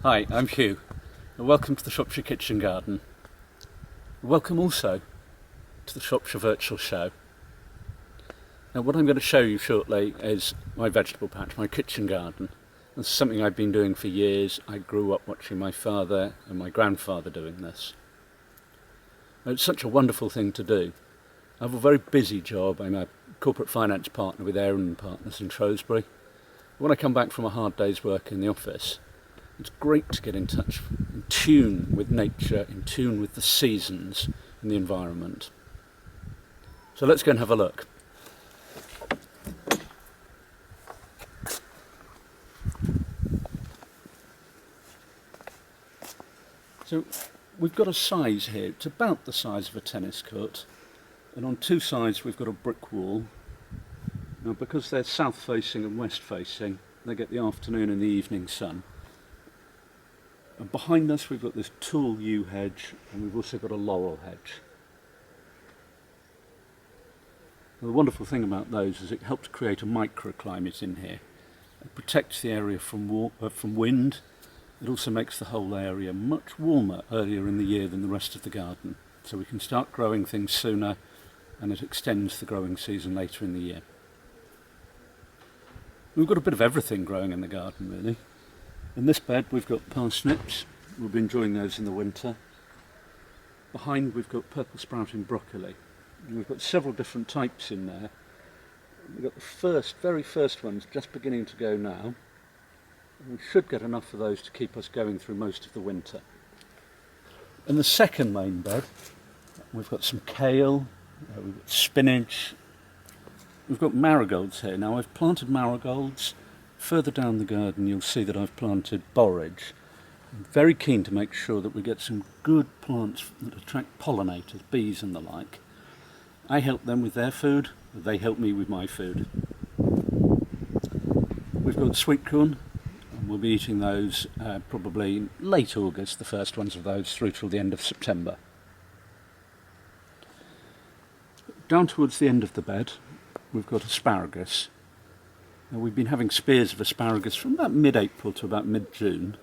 Hi, I'm Hugh, and welcome to the Shropshire Kitchen Garden. Welcome also to the Shropshire Virtual Show. Now what I'm going to show you shortly is my vegetable patch, my kitchen garden. This is something I've been doing for years. I grew up watching my father and my grandfather doing this. It's such a wonderful thing to do. I have a very busy job. I'm a corporate finance partner with Aaron Partners in Shrewsbury. When I come back from a hard day's work in the office, it's great to get in touch, in tune with nature, in tune with the seasons and the environment. So let's go and have a look. So we've got a size here. It's about the size of a tennis court, and on two sides we've got a brick wall. Now because they're south facing and west facing, they get the afternoon and the evening sun. And behind us we've got this tall yew hedge, and we've also got a laurel hedge. Now, the wonderful thing about those is it helps create a microclimate in here. It protects the area from wind. It also makes the whole area much warmer earlier in the year than the rest of the garden. So we can start growing things sooner, and it extends the growing season later in the year. We've got a bit of everything growing in the garden really. In this bed we've got parsnips. We'll be enjoying those in the winter. Behind we've got purple sprouting broccoli. And we've got several different types in there. We've got the very first ones just beginning to go now. And we should get enough of those to keep us going through most of the winter. In the second main bed we've got some kale, we've got spinach, we've got marigolds here. Now I've planted marigolds. Further down the garden you'll see that I've planted borage. I'm very keen to make sure that we get some good plants that attract pollinators, bees and the like. I help them with their food, they help me with my food. We've got sweet corn, and we'll be eating those probably late August, the first ones of those, through till the end of September. Down towards the end of the bed we've got asparagus. Now, we've been having spears of asparagus from about mid-April to about mid-June,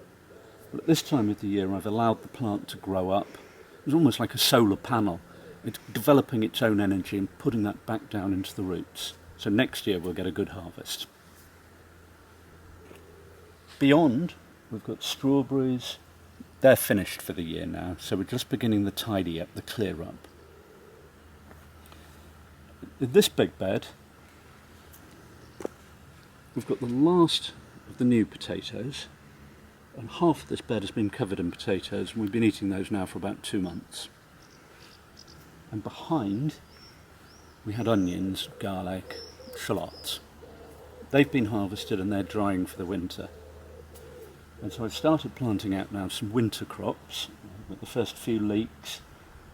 but at this time of the year I've allowed the plant to grow up. It's almost like a solar panel. It's developing its own energy and putting that back down into the roots. So next year we'll get a good harvest. Beyond we've got strawberries. They're finished for the year now, so we're just beginning the tidy up, the clear up. In this big bed we've got the last of the new potatoes, and half of this bed has been covered in potatoes, and we've been eating those now for about 2 months. And behind we had onions, garlic, shallots. They've been harvested and they're drying for the winter. And so I've started planting out now some winter crops. We've got the first few leeks,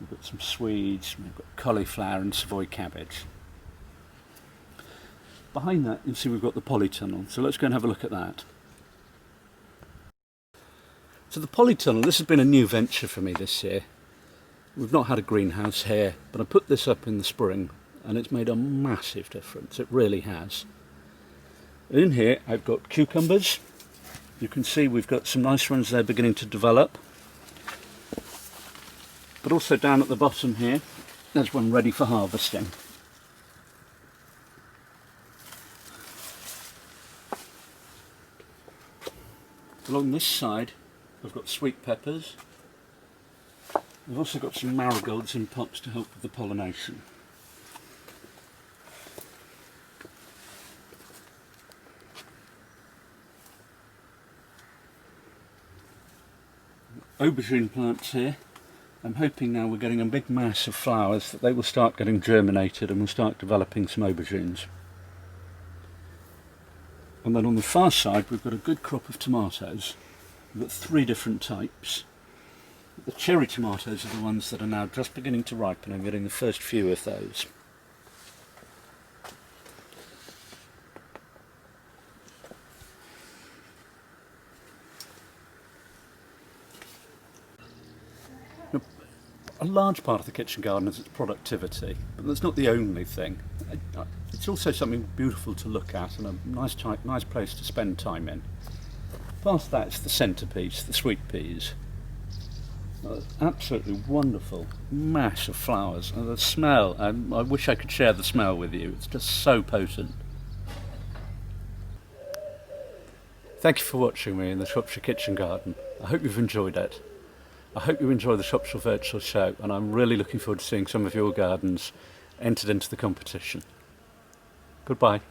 we've got some swedes, we've got cauliflower and Savoy cabbage. Behind that you'll see we've got the polytunnel, so let's go and have a look at that. So the polytunnel, this has been a new venture for me this year. We've not had a greenhouse here, but I put this up in the spring and it's made a massive difference, it really has. In here I've got cucumbers. You can see we've got some nice ones there beginning to develop. But also down at the bottom here, there's one ready for harvesting. Along this side I've got sweet peppers. We've also got some marigolds in pots to help with the pollination. Aubergine plants here. I'm hoping now we're getting a big mass of flowers that they will start getting germinated and we'll start developing some aubergines. And then on the far side we've got a good crop of tomatoes. We've got 3 different types. The cherry tomatoes are the ones that are now just beginning to ripen. I'm getting the first few of those. Now, a large part of the kitchen garden is its productivity, but that's not the only thing. It's also something beautiful to look at and a nice place to spend time in. past that it's the centrepiece, the sweet peas. Absolutely wonderful mass of flowers, and the smell, and I wish I could share the smell with you, it's just so potent. Thank you for watching me in the Shropshire Kitchen Garden. I hope you've enjoyed it. I hope you enjoy the Shropshire Virtual Show, and I'm really looking forward to seeing some of your gardens entered into the competition. Goodbye.